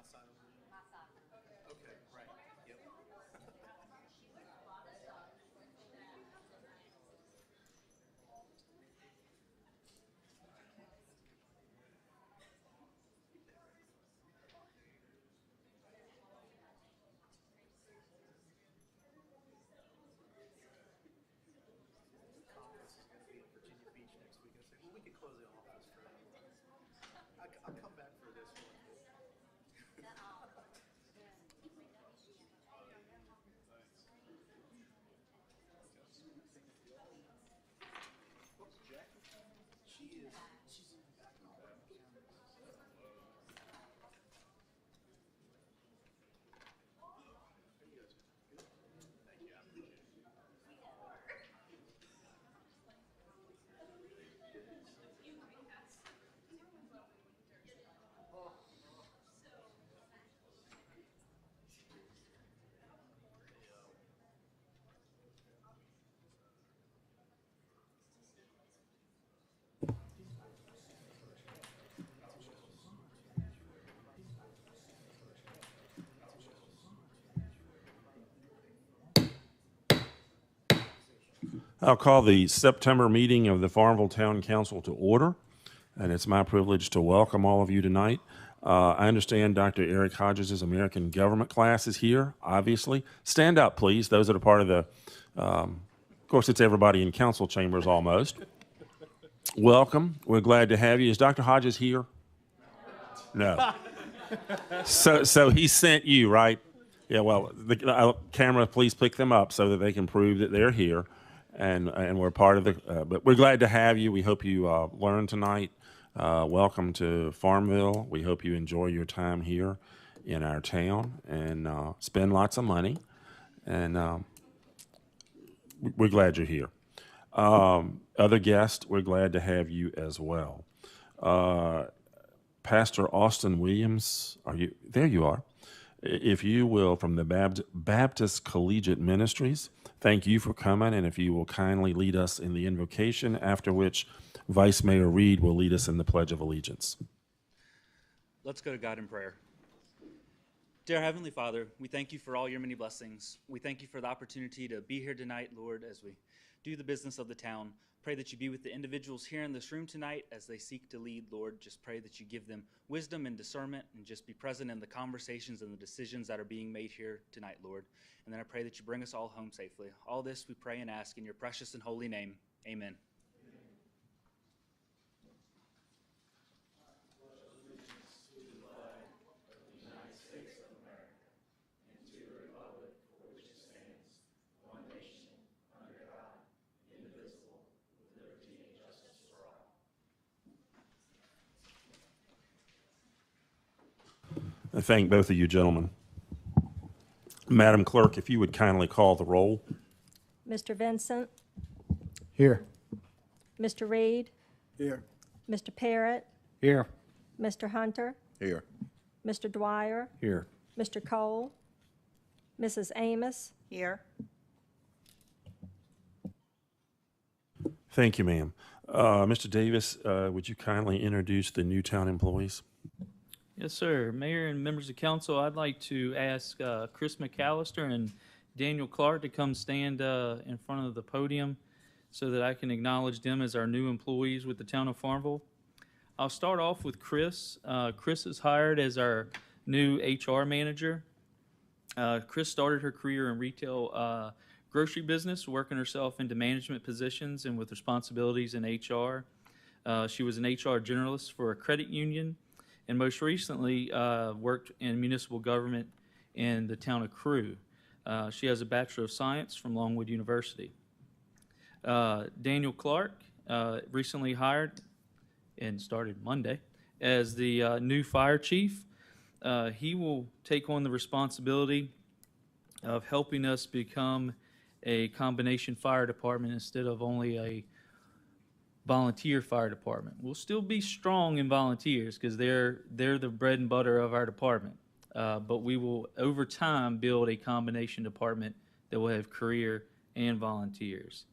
side of the room? My side. Okay, right. Yep. Conference is going to be in Virginia Beach next week. I said, well, we could close the office for that one. I'll come back for this one. What's Jackie? She's in the back. How you guys doing? Good? Thank you. I appreciate it. I'll call the September meeting of the Farmville Town Council to order, and it's my privilege to welcome all of you tonight. I understand Dr. Eric Hodges' American Government class is here, obviously. Stand up, please, those that are part of the, of course, it's everybody in council chambers almost. Welcome. We're glad to have you. Is Dr. Hodges here? No. So he sent you, right? Yeah, well, the camera, please pick them up so that they can prove that they're here. And we're part of the, but we're glad to have you. We hope you learn tonight. Welcome to Farmville. We hope you enjoy your time here in our town and spend lots of money. And we're glad you're here. Other guests, we're glad to have you as well. Pastor Austin Williams, are you there? You are. If you will, from the Baptist Collegiate Ministries, thank you for coming, and if you will kindly lead us in the invocation, after which Vice Mayor Reed will lead us in the Pledge of Allegiance. Let's go to God in prayer. Dear Heavenly Father, we thank you for all your many blessings. We thank you for the opportunity to be here tonight, Lord, as we do the business of the town. Pray that you be with the individuals here in this room tonight as they seek to lead, Lord. Just pray that you give them wisdom and discernment and just be present in the conversations and the decisions that are being made here tonight, Lord. And then I pray that you bring us all home safely. All this we pray and ask in your precious and holy name. Amen. I thank both of you gentlemen. Madam Clerk, if you would kindly call the roll. Mr. Vincent, Here. Mr. Reed, Here. Mr. Parrott, Here. Mr. Hunter, Here. Mr. Dwyer, Here. Mr. Cole, Mrs. Amos. Here. Thank you, ma'am. Mr. Davis, would you kindly introduce the new town employees? Yes, sir. Mayor and members of council, I'd like to ask Chris McAllister and Daniel Clark to come stand in front of the podium so that I can acknowledge them as our new employees with the town of Farmville. I'll start off with Chris. Chris is hired as our new HR manager. Chris started her career in retail grocery business, working herself into management positions and with responsibilities in HR. She was an HR generalist for a credit union, and most recently worked in municipal government in the town of Crewe. She has a Bachelor of Science from Longwood University. Daniel Clark, recently hired and started Monday as the new fire chief. He will take on the responsibility of helping us become a combination fire department instead of only a volunteer fire department. We'll still be strong in volunteers because they're the bread and butter of our department. But we will, over time, build a combination department that will have career and volunteers.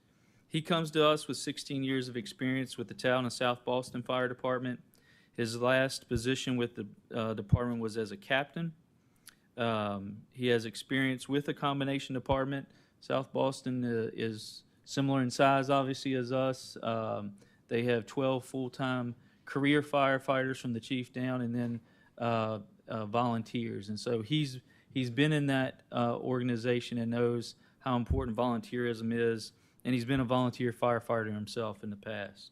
He comes to us with 16 years of experience with the town of South Boston Fire Department. His last position with the department was as a captain. He has experience with a combination department. South Boston is similar in size, obviously, as us. They have 12 full-time career firefighters from the chief down, and then volunteers. And so he's been in that organization and knows how important volunteerism is, and he's been a volunteer firefighter himself in the past.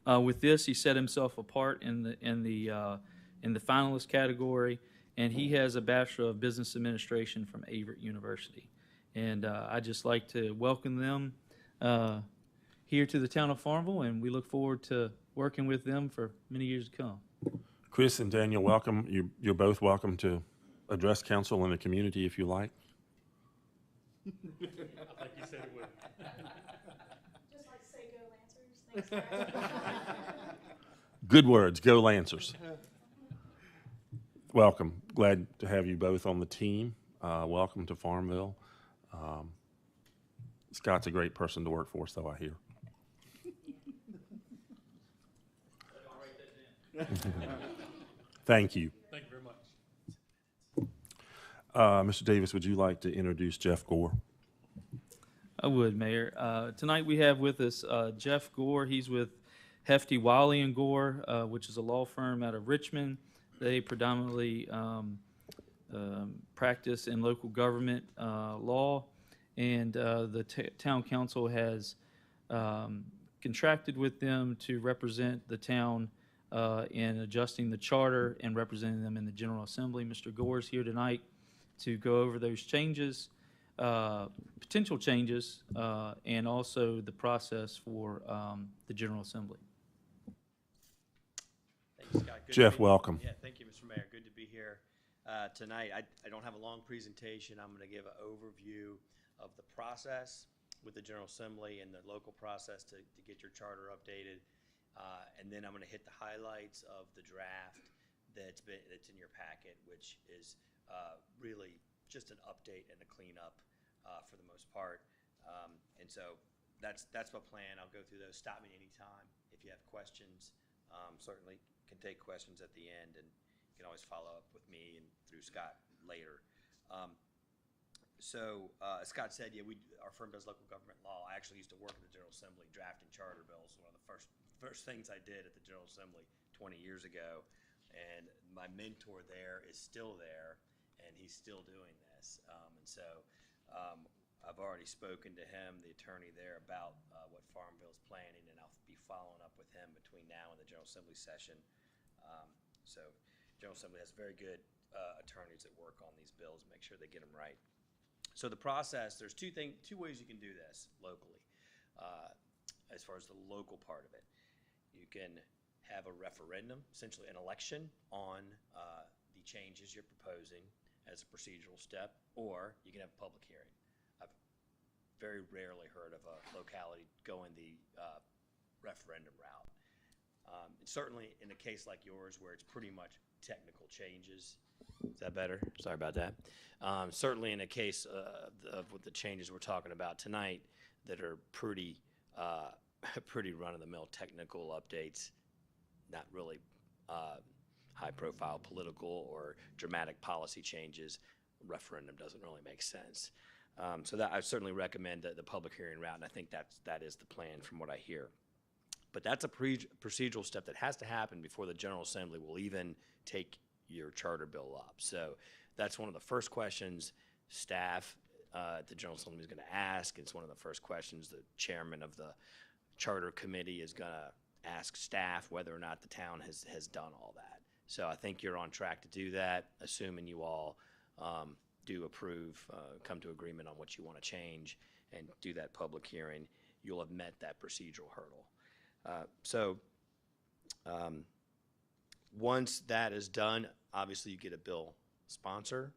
With this, he set himself apart in the finalist category, and he has a Bachelor of Business Administration from Averett University. And I'd just like to welcome them here to the town of Farmville, and we look forward to working with them for many years to come. Chris and Daniel, welcome. You're both welcome to address council and the community if you like. Like you said it would. Just like to say go Lancers. Thanks, Larry. Good words. Go Lancers. Welcome. Glad to have you both on the team. Welcome to Farmville. Scott's a great person to work for, so I hear. Thank you. Thank you very much. Mr. Davis, would you like to introduce Jeff Gore? I would, Mayor. Tonight we have with us Jeff Gore. He's with Hefty, Wiley & Gore, which is a law firm out of Richmond. They predominantly practice in local government law, and the town council has contracted with them to represent the town in adjusting the charter and representing them in the General Assembly. Mr. Gore's here tonight to go over those changes, potential changes, and also the process for the General Assembly. Thank you, Scott. Good to Jeff, be- welcome. Yeah, thank you, Mr. Mayor. Good to be here tonight. I don't have a long presentation. I'm going to give an overview of the process with the General Assembly and the local process to get your charter updated. And then I'm going to hit the highlights of the draft that's in your packet, which is really just an update and a cleanup for the most part. And so that's my plan. I'll go through those. Stop me anytime if you have questions. Certainly can take questions at the end, and you can always follow up with me and through Scott later. As Scott said, yeah, our firm does local government law. I actually used to work in the General Assembly drafting charter bills. One of the first things I did at the General Assembly 20 years ago, and my mentor there is still there, and he's still doing this. I've already spoken to him, the attorney there, about what Farmville's planning, and I'll be following up with him between now and the General Assembly session. General Assembly has very good attorneys that work on these bills, make sure they get them right. So the process, there's two ways you can do this locally, as far as the local part of it. You can have a referendum, essentially an election on the changes you're proposing as a procedural step, or you can have a public hearing. I've very rarely heard of a locality going the referendum route. Certainly in a case like yours where it's pretty much technical changes. Is that better? Sorry about that. Certainly in a case of the changes we're talking about tonight that are pretty run-of-the-mill technical updates, not really high-profile political or dramatic policy changes, referendum doesn't really make sense. So that I certainly recommend the public hearing route, and I think that is the plan from what I hear. But that's a procedural step that has to happen before the General Assembly will even take your charter bill up. So that's one of the first questions staff at the General Assembly is going to ask. It's one of the first questions the chairman of the charter committee is going to ask staff, whether or not the town has done all that. So I think you're on track to do that, assuming you all do approve, come to agreement on what you want to change, and do that public hearing. You'll have met that procedural hurdle. Once that is done, obviously you get a bill sponsor.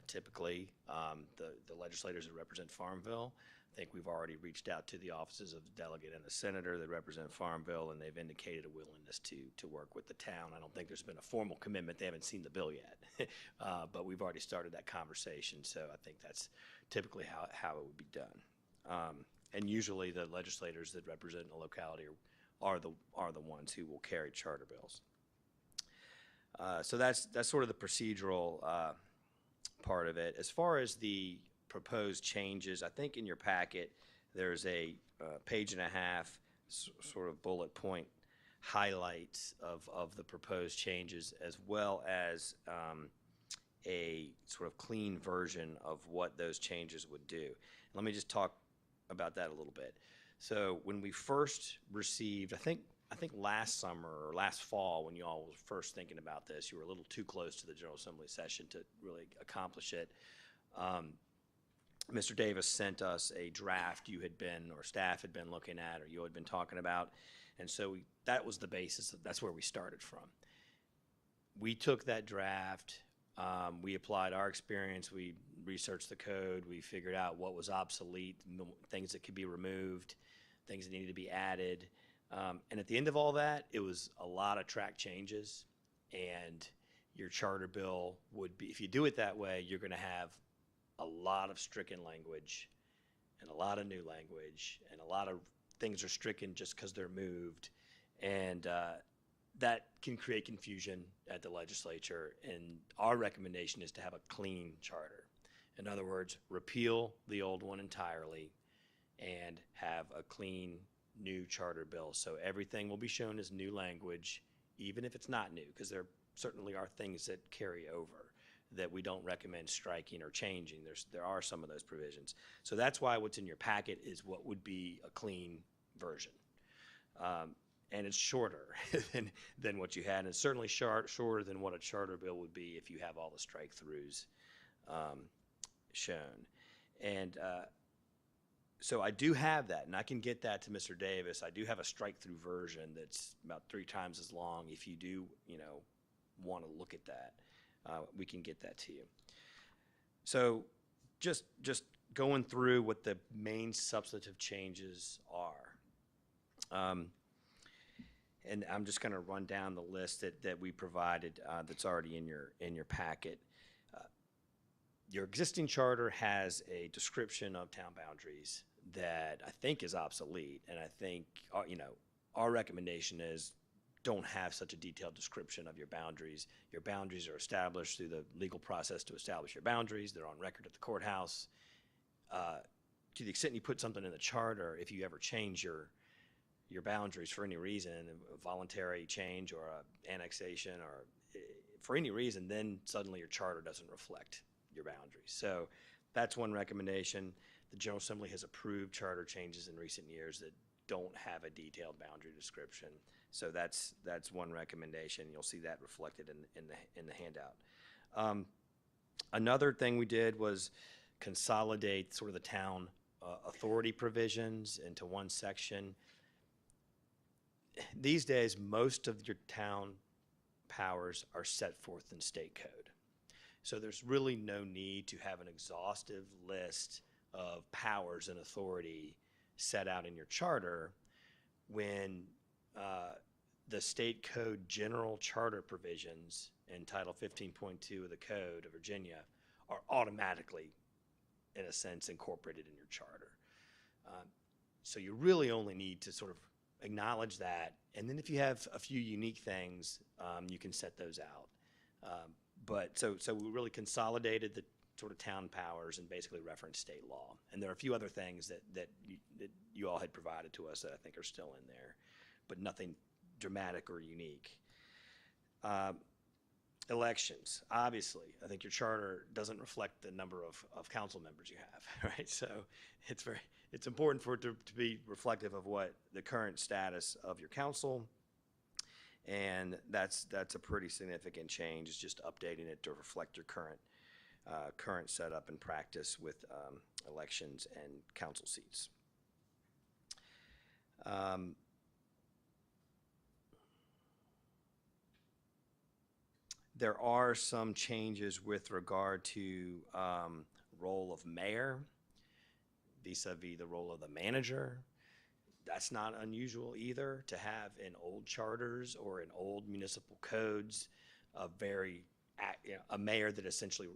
Typically, the legislators that represent Farmville. I think we've already reached out to the offices of the delegate and the senator that represent Farmville, and they've indicated a willingness to work with the town. I don't think there's been a formal commitment. They haven't seen the bill yet, but we've already started that conversation. So I think that's typically how it would be done. And usually the legislators that represent a locality are the ones who will carry charter bills. So that's sort of the procedural part of it. As far as the proposed changes, I think in your packet there's a page and a half sort of bullet point highlights of the proposed changes, as well as a sort of clean version of what those changes would do. Let me just talk about that a little bit. So when we first received, I think last summer or last fall, when you all were first thinking about this, you were a little too close to the General Assembly session to really accomplish it. Mr. Davis sent us a draft you had been, or staff had been looking at, or you had been talking about. And so that was the basis, that's where we started from. We took that draft, we applied our experience, we researched the code, we figured out what was obsolete, things that could be removed, things that needed to be added. And at the end of all that, it was a lot of track changes, and your charter bill would be, if you do it that way, you're going to have a lot of stricken language and a lot of new language, and a lot of things are stricken just because they're moved. And that can create confusion at the legislature. And our recommendation is to have a clean charter. In other words, repeal the old one entirely and have a clean new charter bill. So everything will be shown as new language, even if it's not new, because there certainly are things that carry over that we don't recommend striking or changing. There are some of those provisions. So that's why what's in your packet is what would be a clean version. And it's shorter than what you had, and it's certainly shorter than what a charter bill would be if you have all the strike-throughs shown. And so I do have that, and I can get that to Mr. Davis. I do have a strike-through version that's about 3 times as long. If you do, want to look at that, we can get that to you. So just going through what the main substantive changes are. And I'm just going to run down the list that we provided that's already in your packet. Your existing charter has a description of town boundaries that I think is obsolete, and I think our recommendation is don't have such a detailed description of your boundaries. Your boundaries are established through the legal process to establish your boundaries. They're on record at the courthouse. To the extent you put something in the charter, if you ever change your boundaries for any reason, a voluntary change or a annexation or for any reason, then suddenly your charter doesn't reflect your boundaries. So that's one recommendation. The General Assembly has approved charter changes in recent years that don't have a detailed boundary description. So that's one recommendation. You'll see that reflected in the handout. Another thing we did was consolidate sort of the town authority provisions into one section. These days, most of your town powers are set forth in state code. So there's really no need to have an exhaustive list of powers and authority set out in your charter when the state code general charter provisions in Title 15.2 of the Code of Virginia are automatically, in a sense, incorporated in your charter. So you really only need to sort of acknowledge that, and then if you have a few unique things, you can set those out. But so we really consolidated the sort of town powers and basically referenced state law. And there are a few other things that you all had provided to us that I think are still in there, but nothing dramatic or unique. Elections, obviously, I think your charter doesn't reflect the number of council members you have, right? So it's important for it to be reflective of what the current status of your council, and that's a pretty significant change. It's just updating it to reflect your current setup and practice with elections and council seats. There are some changes with regard to role of mayor vis-a-vis the role of the manager. That's not unusual either, to have in old charters or in old municipal codes a mayor that essentially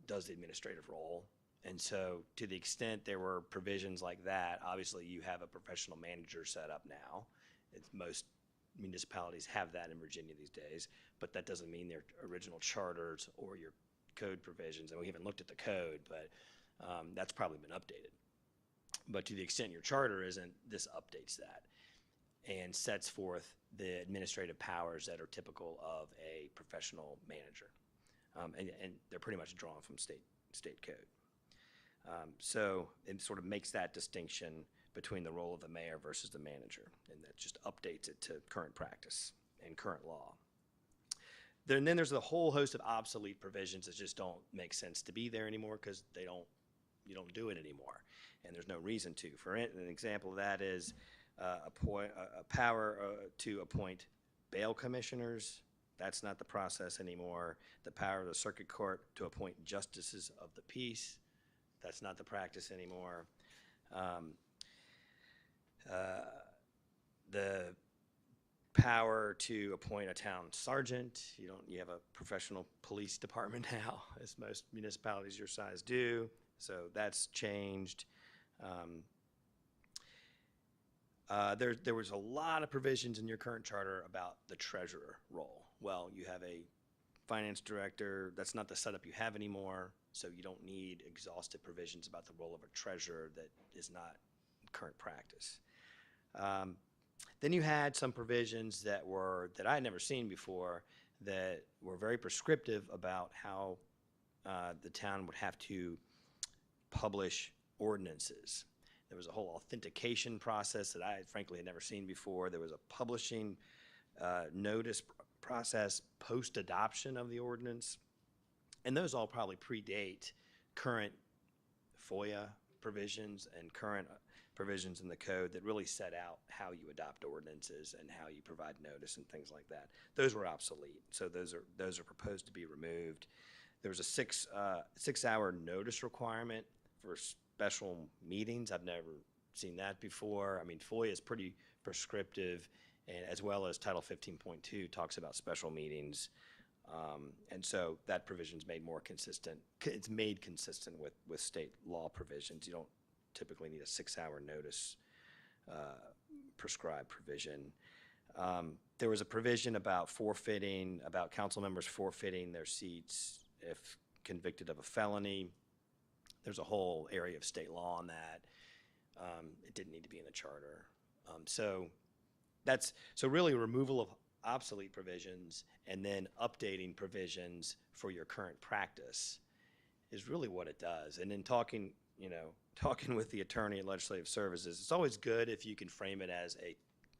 does the administrative role. And so to the extent there were provisions like that, obviously you have a professional manager set up now, Most municipalities have that in Virginia these days, but that doesn't mean their original charters or your code provisions, and we haven't looked at the code, but that's probably been updated. But to the extent your charter isn't, this updates that and sets forth the administrative powers that are typical of a professional manager. And they're pretty much drawn from state code. So it sort of makes that distinction between the role of the mayor versus the manager, and that just updates it to current practice and current law. Then there's a whole host of obsolete provisions that just don't make sense to be there anymore because you don't do it anymore, and there's no reason to. For an example of that is a power to appoint bail commissioners. That's not the process anymore. The power of the circuit court to appoint justices of the peace. That's not the practice anymore. The power to appoint a town sergeant. You have a professional police department now, as most municipalities your size do. So that's changed. There was a lot of provisions in your current charter about the treasurer role. Well, you have a finance director. That's not the setup you have anymore, so you don't need exhaustive provisions about the role of a treasurer that is not current practice. Then you had some provisions that I had never seen before that were very prescriptive about how the town would have to publish ordinances. There was a whole authentication process that I frankly had never seen before. There was a publishing notice process post-adoption of the ordinance. And those all probably predate current FOIA provisions and current provisions in the code that really set out how you adopt ordinances and how you provide notice and things like that. Those were obsolete, so those are proposed to be removed. There was a six-hour notice requirement for special meetings. I've never seen that before. I mean, FOIA is pretty prescriptive, and as well as Title 15.2 talks about special meetings. And so that provision's made more consistent. It's made consistent with state law provisions. You don't typically need a 6-hour notice prescribed provision. There was a provision about council members forfeiting their seats if convicted of a felony. There's a whole area of state law on that. It didn't need to be in the charter. So really removal of obsolete provisions and then updating provisions for your current practice is really what it does. And then talking with the attorney at Legislative Services, it's always good if you can frame it as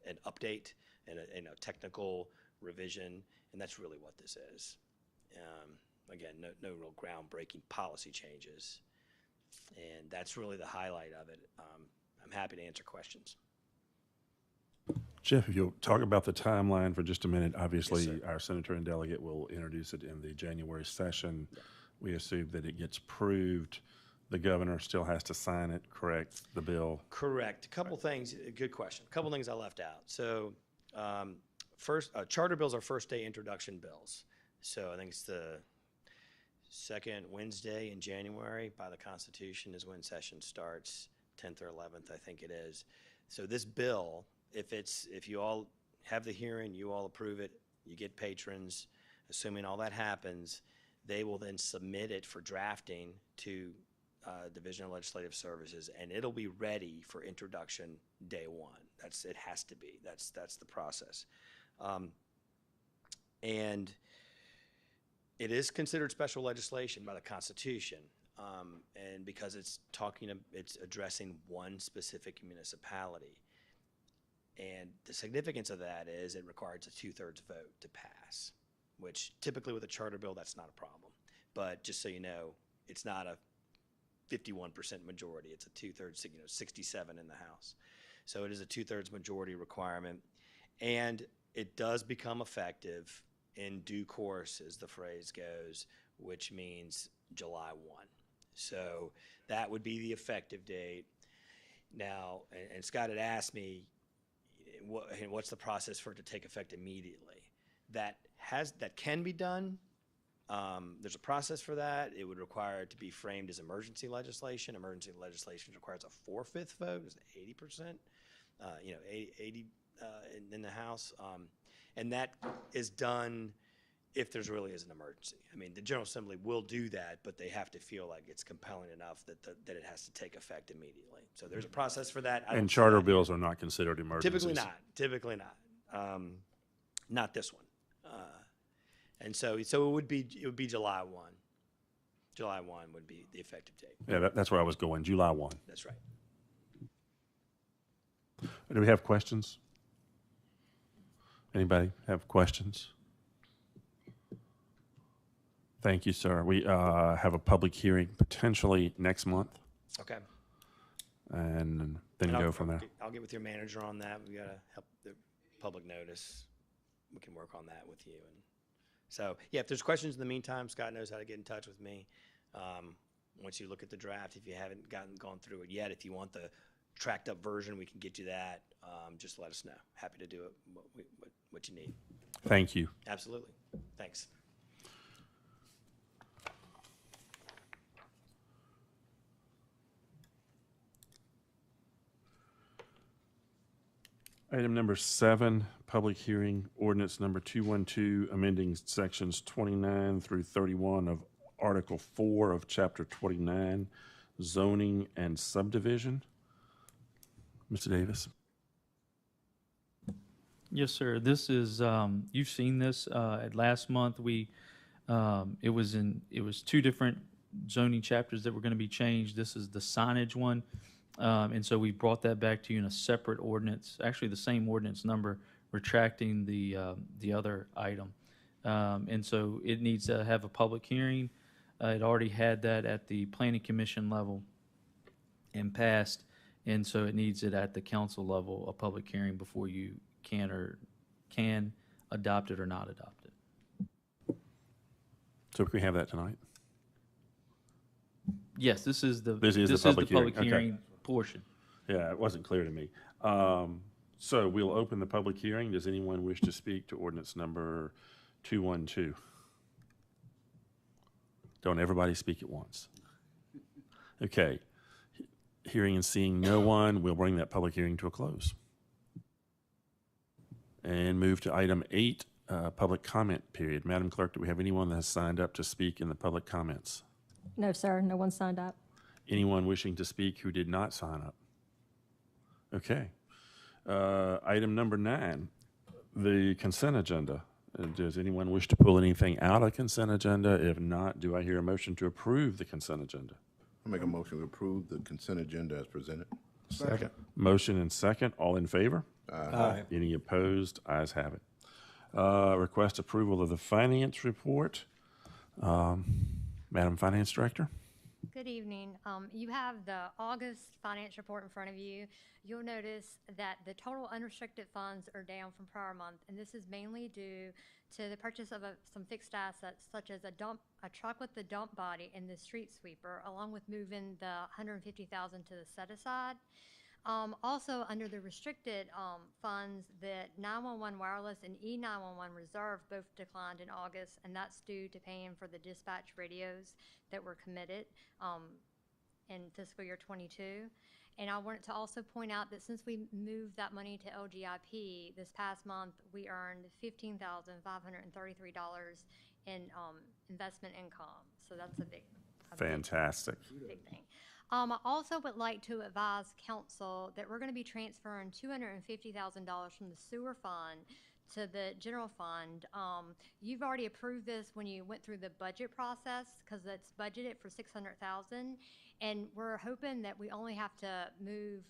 an update and a technical revision, and that's really what this is. Again, no real groundbreaking policy changes, and that's really the highlight of it. I'm happy to answer questions. Jeff, if you'll talk about the timeline for just a minute. Obviously, Yes, sir. our senator and delegate will introduce it in the January session. We assume that it gets approved. The governor still has to sign it, correct, the bill? Correct. A couple things, good question. A couple things I left out. So first, charter bills are first day introduction bills. So I think it's the second Wednesday in January by the Constitution is when session starts, 10th or 11th, I think it is. So this bill, if you all have the hearing, you all approve it, you get patrons, assuming all that happens, they will then submit it for drafting to Division of Legislative Services, and it'll be ready for introduction day one. It has to be. That's the process. And it is considered special legislation by the Constitution, and because it's addressing one specific municipality. And the significance of that is it requires a 2/3 vote to pass, which typically with a charter bill, that's not a problem. But just so you know, it's not a 51% majority. It's a 2/3, 67 in the House. So it is a 2/3 majority requirement. And it does become effective in due course, as the phrase goes, which means July 1. So that would be the effective date. Now, and Scott had asked me, what's the process for it to take effect immediately? That can be done. There's a process for that. It would require it to be framed as emergency legislation. Emergency legislation requires a 4/5 vote, is 80%. in the House. And that is done if there's really is an emergency. I mean, the General Assembly will do that, but they have to feel like it's compelling enough that that it has to take effect immediately. So there's a process for that. I don't And see charter that- bills are not considered emergencies. Typically not. Not this one. And so it would be July 1. July 1 would be the effective date. Yeah, that's where I was going, July 1. That's right. Do we have questions? Anybody have questions? Thank you, sir. We have a public hearing potentially next month, Okay. and then And go from there. I'll get with your manager on that. We gotta help the public notice. We can work on that with you. And so, yeah, if there's questions in the meantime, Scott knows how to get in touch with me. Once you look at the draft, if you haven't gone through it yet, if you want the tracked up version, we can get you that. Just let us know. Happy to do it, what you need. Thank you. Absolutely. Thanks. Item number 7, public hearing, ordinance number 212, amending sections 29 through 31 of Article 4 of Chapter 29, zoning and subdivision. Mr. Davis? Yes, sir. This is, you've seen this, at last month, it was 2 different zoning chapters that were gonna be changed. This is the signage one. And so we brought that back to you in a separate ordinance, actually the same ordinance number, retracting the other item. And so it needs to have a public hearing. It already had that at the planning commission level and passed. And so it needs it at the council level, a public hearing before you can adopt it or not adopt it. So can we have that tonight? Yes, this is the public hearing. Okay. hearing portion. Yeah, it wasn't clear to me. So we'll open the public hearing. Does anyone wish to speak to ordinance number 212? Don't everybody speak at once. Okay. Hearing and seeing no one, we'll bring that public hearing to a close. And move to item 8, public comment period. Madam Clerk, do we have anyone that has signed up to speak in the public comments? No, sir, no one signed up. Anyone wishing to speak who did not sign up? Okay. Item number 9, the consent agenda. Does anyone wish to pull anything out of the consent agenda? If not, do I hear a motion to approve the consent agenda? I make a motion to approve the consent agenda as presented. Second. Motion and second. All in favor? Aye. Any opposed? Ayes have it. Request approval of the finance report. Madam Finance Director? Good evening. You have the August finance report in front of you. You'll notice that the total unrestricted funds are down from prior month, and this is mainly due to the purchase of some fixed assets, such as a truck with the dump body and the street sweeper, along with moving the $150,000 to the set aside. Also, under the restricted funds, the 911 wireless and E911 reserve both declined in August, and that's due to paying for the dispatch radios that were committed in fiscal year 22. And I wanted to also point out that since we moved that money to LGIP this past month, we earned $15,533 in investment income. So that's a big Fantastic. big thing. I also would like to advise council that we're going to be transferring $250,000 from the sewer fund to the general fund. You've already approved this when you went through the budget process because it's budgeted for $600,000, and we're hoping that we only have to move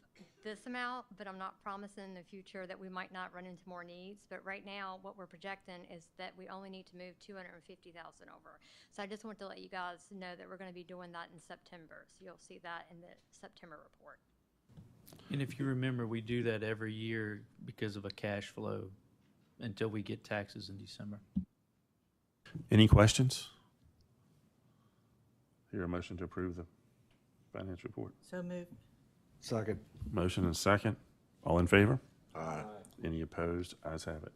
this amount, but I'm not promising in the future that we might not run into more needs. But right now, what we're projecting is that we only need to move $250,000 over. So I just want to let you guys know that we're going to be doing that in September. So you'll see that in the September report. And if you remember, we do that every year because of a cash flow until we get taxes in December. Any questions? Hear a motion to approve the finance report. So moved. Second. Motion and second. All in favor? Aye. Any opposed? Ayes have it.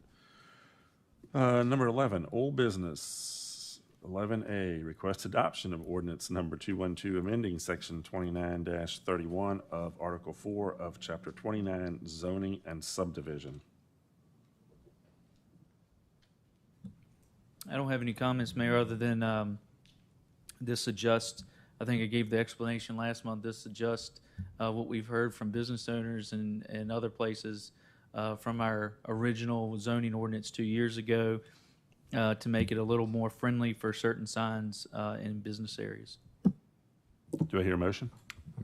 Number 11, old business. 11A, request adoption of ordinance number 212, amending section 29-31 of Article 4 of Chapter 29, zoning and subdivision. I don't have any comments, Mayor, other than this adjusts, I think I gave the explanation last month, this adjusts what we've heard from business owners and other places from our original zoning ordinance 2 years ago to make it a little more friendly for certain signs in business areas. Do I hear a motion?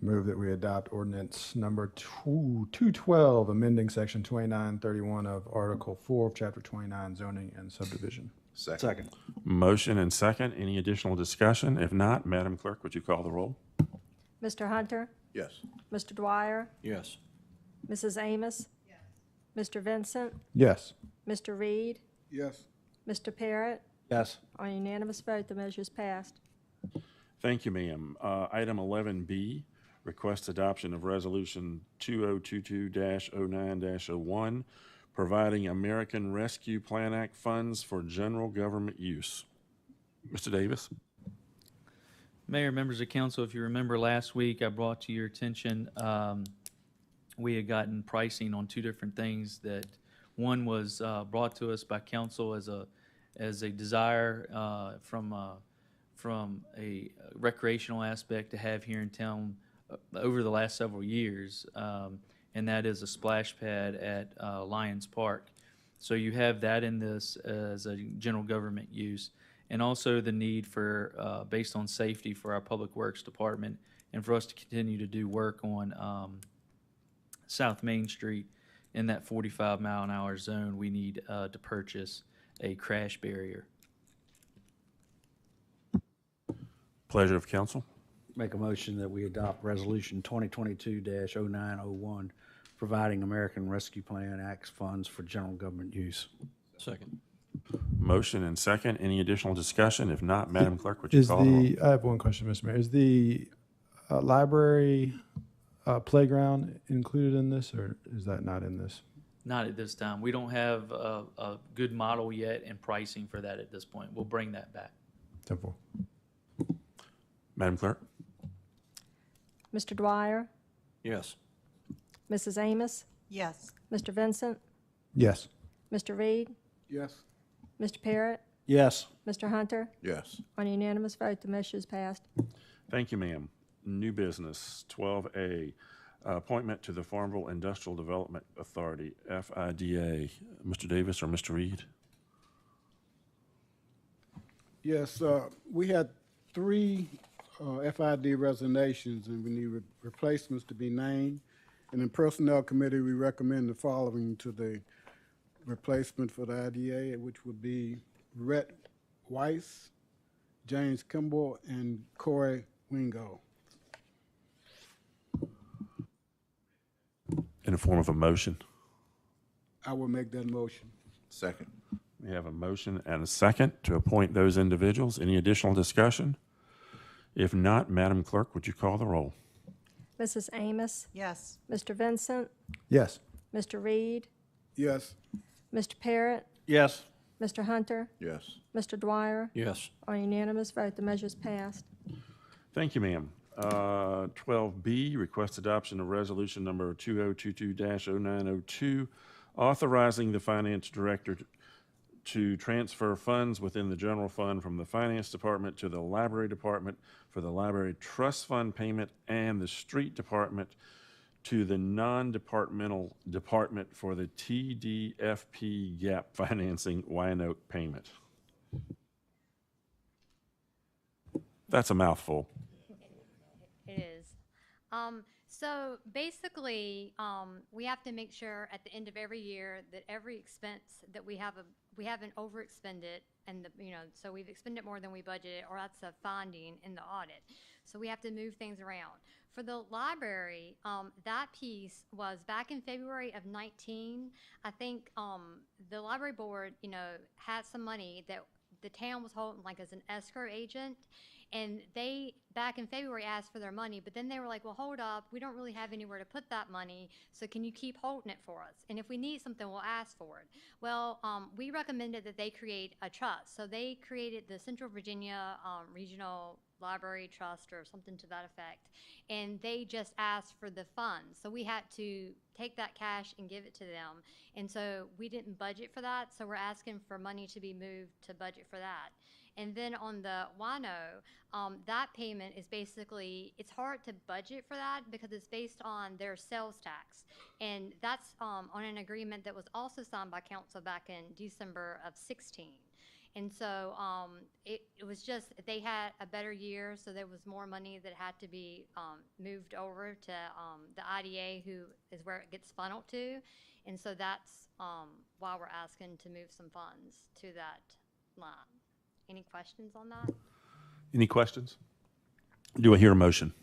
Move that we adopt ordinance number 212, amending section 2931 of Article 4 of Chapter 29, zoning and subdivision. Second. Motion and second. Any additional discussion? If not, Madam Clerk, would you call the roll? Mr. Hunter, Yes. Mr. Dwyer, Yes. Mrs. Amos, Mr. Vincent, Yes. Mr. Reed, Yes. Mr. Parrott. Yes. On unanimous vote, the measure is passed. Thank you, ma'am. Item 11B, request adoption of Resolution 2022-09-01, providing American Rescue Plan Act funds for general government use. Mr. Davis? Mayor, members of council, if you remember last week, I brought to your attention, we had gotten pricing on two different things that, one was brought to us by council as a desire from a recreational aspect to have here in town over the last several years, and that is a splash pad at Lions Park. So you have that in this as a general government use, and also the need for, based on safety for our Public Works Department, and for us to continue to do work on South Main Street in that 45-mile-an-hour zone. We need to purchase a crash barrier. Pleasure of council. Make a motion that we adopt Resolution 2022-0901, providing American Rescue Plan Act funds for general government use. Second. Motion and second. Any additional discussion? If not, Madam Clerk, would you call the roll? I have one question, Mr. Mayor. Is the library playground included in this, or is that not in this? Not at this time. We don't have a good model yet and pricing for that at this point. We'll bring that back. Temple. Madam Clerk? Mr. Dwyer, Yes. Mrs. Amos, Yes. Mr. Vincent, Yes. Mr. Reed, Yes. Mr. Parrott, Yes. Mr. Hunter. Yes. On unanimous vote, the measure is passed. Thank you, ma'am. New business, 12A, appointment to the Farmville Industrial Development Authority, FIDA. Mr. Davis or Mr. Reed? Yes, we had 3 FID resignations, and we need replacements to be named. And in Personnel Committee, we recommend the following to the replacement for the IDA, which would be Rhett Weiss, James Kimball, and Corey Wingo. In the form of a motion. I will make that motion. Second. We have a motion and a second to appoint those individuals. Any additional discussion? If not, Madam Clerk, would you call the roll? Mrs. Amos, Yes. Mr. Vincent, Yes. Mr. Reed, Yes. Mr. Parrott, Yes. Mr. Hunter, Yes. Mr. Dwyer. Yes. On unanimous vote, the measure is passed. Thank you, ma'am. 12B, request adoption of resolution number 2022-0902, authorizing the finance director to transfer funds within the general fund from the finance department to the library department for the library trust fund payment and the street department to the non-departmental department for the TDFP gap financing Wyanoke payment. That's a mouthful. It is. So basically, we have to make sure at the end of every year that every expense that we haven't overexpended, and so we've expended more than we budgeted, or that's a finding in the audit. So we have to move things around. For the library, that piece was back in February of 19. I think the library board, had some money that the town was holding like as an escrow agent, And they, back in February, asked for their money, but then they were like, well, hold up, we don't really have anywhere to put that money, so can you keep holding it for us? And if we need something, we'll ask for it. Well, we recommended that they create a trust. So they created the Central Virginia Regional Library Trust or something to that effect. And they just asked for the funds. So we had to take that cash and give it to them. And so we didn't budget for that. So we're asking for money to be moved to budget for that. And then on the WINO, that payment is basically, it's hard to budget for that because it's based on their sales tax. And that's on an agreement that was also signed by council back in December of 16. And so it was just, they had a better year, so there was more money that had to be moved over to the IDA, who is where it gets funneled to. And so that's why we're asking to move some funds to that line. Any questions on that? Any questions? Do I hear a motion?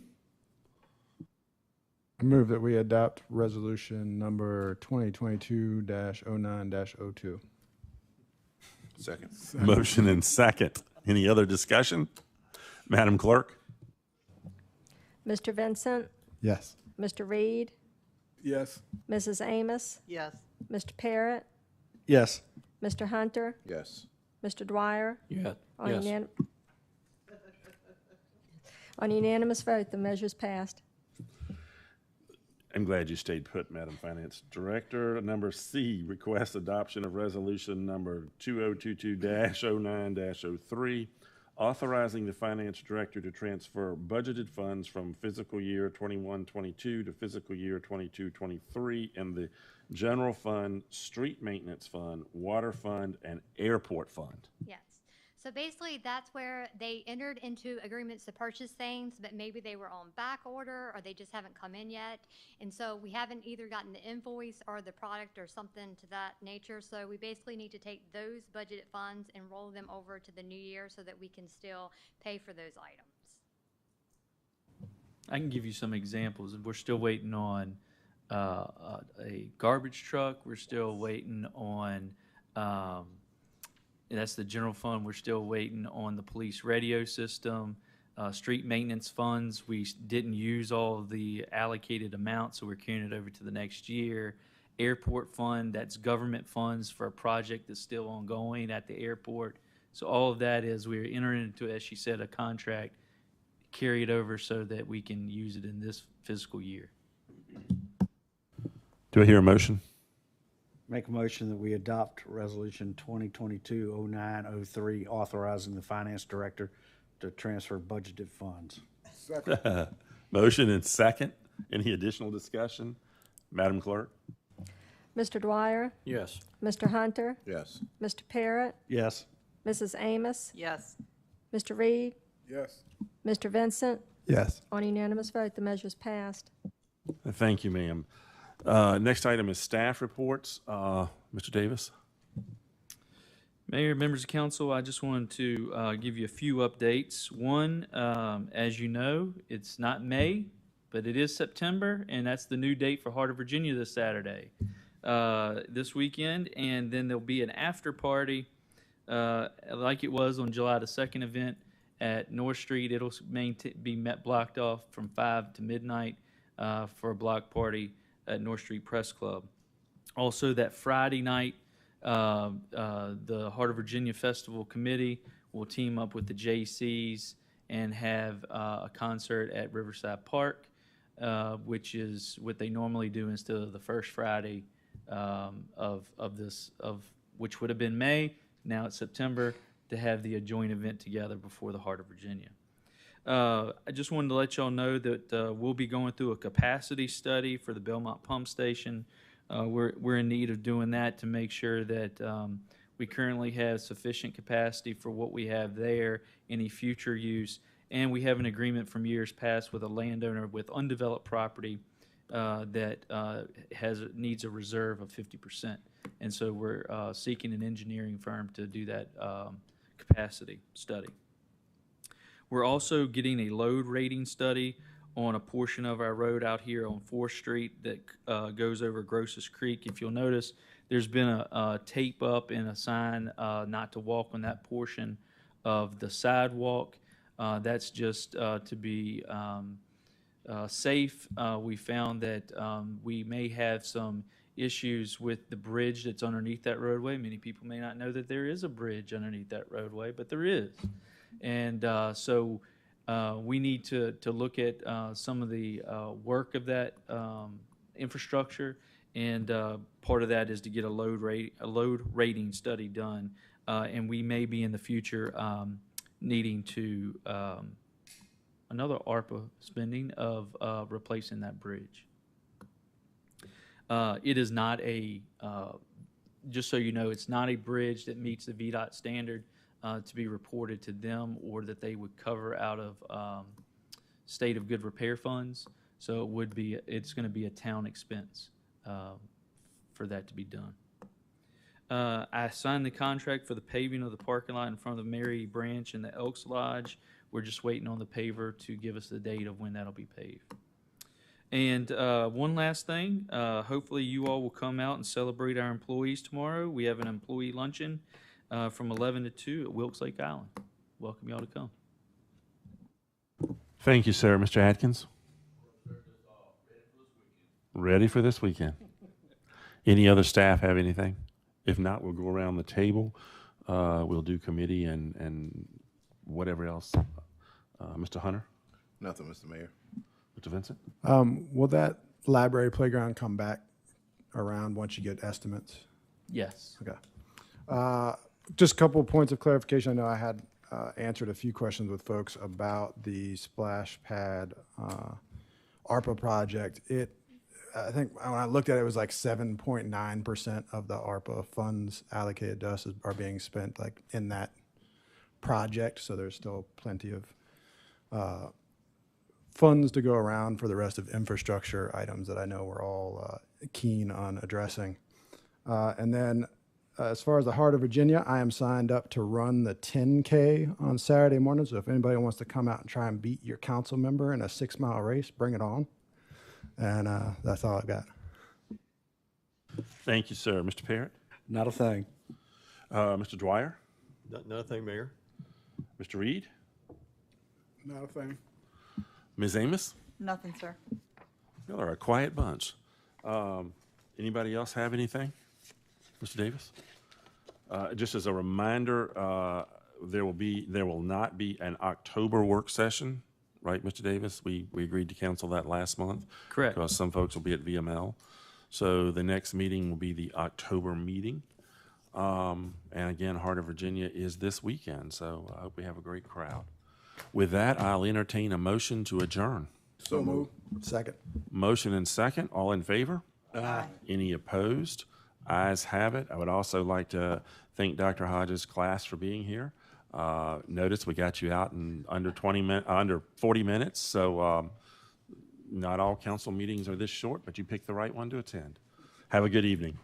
I move that we adopt resolution number 2022-09-02. Second. Motion and second. Any other discussion? Madam Clerk? Mr. Vincent, Yes. Mr. Reed, Yes. Mrs. Amos, Yes. Mr. Parrott, Yes. Mr. Hunter, Yes. Mr. Dwyer. Yeah. On Yes. On unanimous vote, the measure is passed. I'm glad you stayed put, Madam Finance Director. Number C, request adoption of resolution number 2022-09-03, authorizing the Finance Director to transfer budgeted funds from fiscal year 21-22 to fiscal year 22-23 in the General Fund, Street Maintenance Fund, Water Fund, and Airport Fund. Yes. So basically, that's where they entered into agreements to purchase things, but maybe they were on back order or they just haven't come in yet. And so we haven't either gotten the invoice or the product or something to that nature. So we basically need to take those budgeted funds and roll them over to the new year so that we can still pay for those items. I can give you some examples. We're still waiting on a garbage truck. We're still waiting on, that's the general fund. We're still waiting on the police radio system. Street maintenance funds, we didn't use all of the allocated amounts, so we're carrying it over to the next year. Airport fund, that's government funds for a project that's still ongoing at the airport. So all of that is we're entering into, as she said, a contract, carry it over so that we can use it in this fiscal year. Do I hear a motion? Make a motion that we adopt resolution 2022-09-03, authorizing the finance director to transfer budgeted funds. Second. Motion and second. Any additional discussion? Madam Clerk? Mr. Dwyer, Yes. Mr. Hunter, Yes. Mr. Parrott, Yes. Mrs. Amos, Yes. Mr. Reed, Yes. Mr. Vincent. Yes. On unanimous vote, the measure is passed. Thank you, ma'am. Next item is staff reports. Mr. Davis? Mayor, members of council, I just wanted to give you a few updates. One, as you know, it's not May, but it is September, and that's the new date for Heart of Virginia this Saturday, this weekend. And then there'll be an after party like it was on July the 2nd event at North Street. It'll be blocked off from 5 to midnight for a block party at North Street Press Club. Also, that Friday night, the Heart of Virginia Festival Committee will team up with the Jaycees and have a concert at Riverside Park, which is what they normally do instead of the first Friday of which would have been May. Now it's September, to have the joint event together before the Heart of Virginia. I just wanted to let y'all know that we'll be going through a capacity study for the Belmont Pump Station. We're in need of doing that to make sure that we currently have sufficient capacity for what we have there, any future use, and we have an agreement from years past with a landowner with undeveloped property that needs a reserve of 50%. And so we're seeking an engineering firm to do that capacity study. We're also getting a load rating study on a portion of our road out here on 4th Street that goes over Grosses Creek. If you'll notice, there's been a tape up and a sign not to walk on that portion of the sidewalk. That's just to be safe. We found that we may have some issues with the bridge that's underneath that roadway. Many people may not know that there is a bridge underneath that roadway, but there is. And so we need to look at some of the work of that infrastructure, and part of that is to get a load rating study done, and we may be in the future needing to another ARPA spending of replacing that bridge. It is not a, just so you know, it's not a bridge that meets the VDOT standard to be reported to them, or that they would cover out of state of good repair funds. So it would be, it's going to be a town expense for that to be done. I signed the contract for the paving of the parking lot in front of the Mary Branch and the Elks Lodge. We're just waiting on the paver to give us the date of when that'll be paved. And one last thing, hopefully you all will come out and celebrate our employees tomorrow. We have an employee luncheon from 11 to 2 at Wilkes Lake Island. Welcome y'all to come. Thank you, sir. Mr. Atkins? Ready for this weekend. Any other staff have anything? If not, we'll go around the table. We'll do committee and whatever else. Mr. Hunter? Nothing, Mr. Mayor. Mr. Vincent? Will that library playground come back around once you get estimates? Yes. Okay. Just a couple of points of clarification. I know I had answered a few questions with folks about the splash pad ARPA project. I think when I looked at it, it was like 7.9% of the ARPA funds allocated to us are being spent like in that project. So there's still plenty of funds to go around for the rest of infrastructure items that I know we're all keen on addressing. And then as far as the Heart of Virginia, I am signed up to run the 10K on Saturday morning. So if anybody wants to come out and try and beat your council member in a 6-mile race, bring it on. And that's all I've got. Thank you, sir. Mr. Parrott? Not a thing. Mr. Dwyer? Nothing, Mayor. Mr. Reed? Not a thing. Ms. Amos? Nothing, sir. Y'all are a quiet bunch. Anybody else have anything? Mr. Davis? Just as a reminder, there will not be an October work session, right, Mr. Davis? We agreed to cancel that last month. Correct. Because some folks will be at VML. So the next meeting will be the October meeting. And again, Heart of Virginia is this weekend, so I hope we have a great crowd. With that, I'll entertain a motion to adjourn. So moved. Second. Motion and second. All in favor? Aye. Any opposed? Ayes have it. I would also like to thank Dr. Hodges' class for being here. Notice we got you out in under 40 minutes, so not all council meetings are this short, but you picked the right one to attend. Have a good evening.